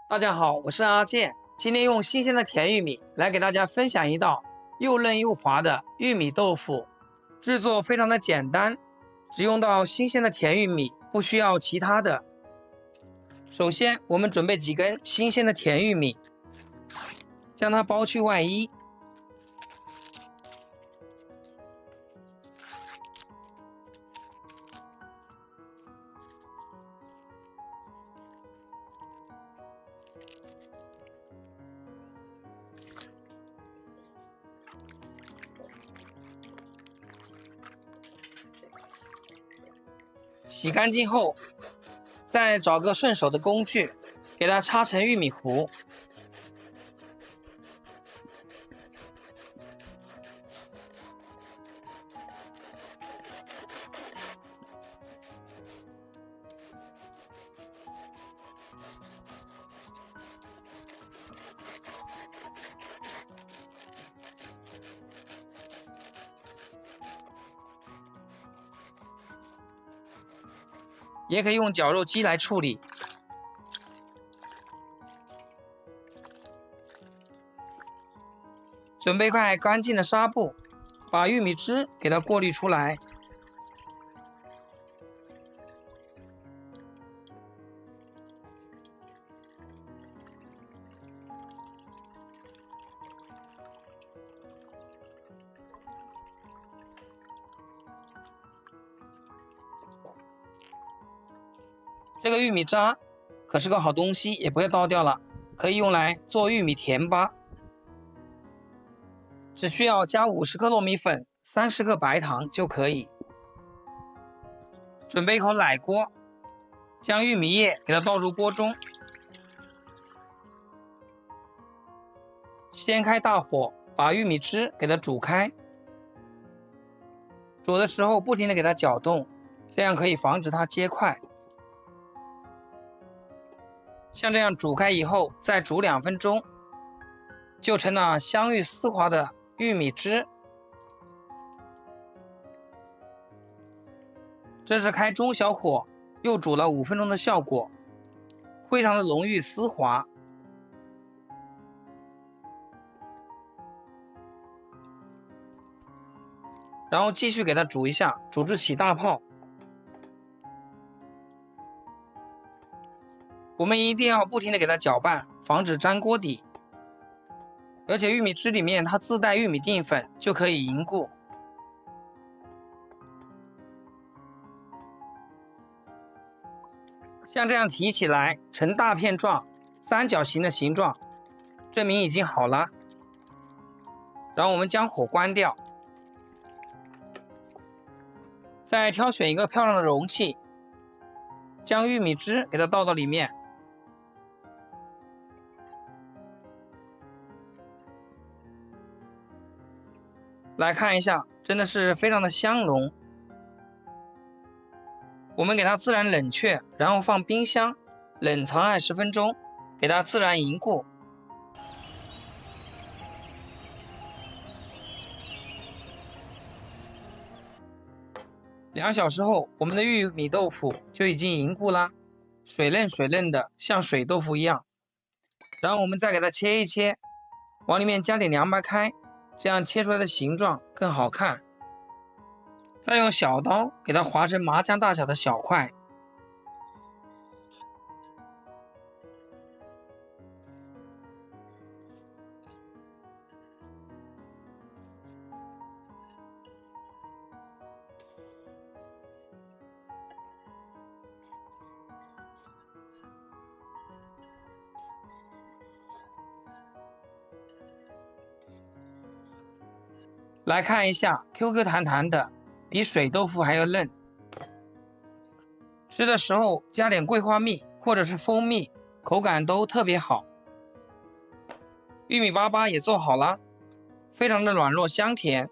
大家好，我是阿健，今天用新鲜的甜玉米来给大家分享一道又嫩又滑的玉米豆腐。制作非常的简单，只用到新鲜的甜玉米，不需要其他的。首先，我们准备几根新鲜的甜玉米，将它剥去外衣。洗干净后，再找个顺手的工具，给它插成玉米糊。也可以用绞肉机来处理。准备块干净的纱布，把玉米汁给它过滤出来。这个玉米渣可是个好东西，也不要倒掉了，可以用来做玉米甜粑。只需要加50克糯米粉、30克白糖就可以。准备一口奶锅，将玉米液给它倒入锅中，先开大火，把玉米汁给它煮开。煮的时候不停地给它搅动，这样可以防止它结块。像这样煮开以后，再煮2分钟，就成了香芋丝滑的玉米汁。这是开中小火又煮了5分钟的效果，非常的浓郁丝滑。然后继续给它煮一下，煮至起大泡。我们一定要不停地给它搅拌，防止粘锅底。而且玉米汁里面它自带玉米淀粉，就可以凝固。像这样提起来呈大片状、三角形的形状，证明已经好了。然后我们将火关掉，再挑选一个漂亮的容器，将玉米汁给它倒到里面。来看一下，真的是非常的香浓。我们给它自然冷却，然后放冰箱冷藏20分钟，给它自然凝固。2小时后，我们的玉米豆腐就已经凝固啦，水嫩水嫩的，像水豆腐一样。然后我们再给它切一切，往里面加点凉白开，这样切出来的形状更好看。再用小刀给它划成麻将大小的小块。来看一下 ，QQ 弹弹的，比水豆腐还要嫩。吃的时候加点桂花蜜或者是蜂蜜，口感都特别好。玉米粑粑也做好了，非常的软糯香甜。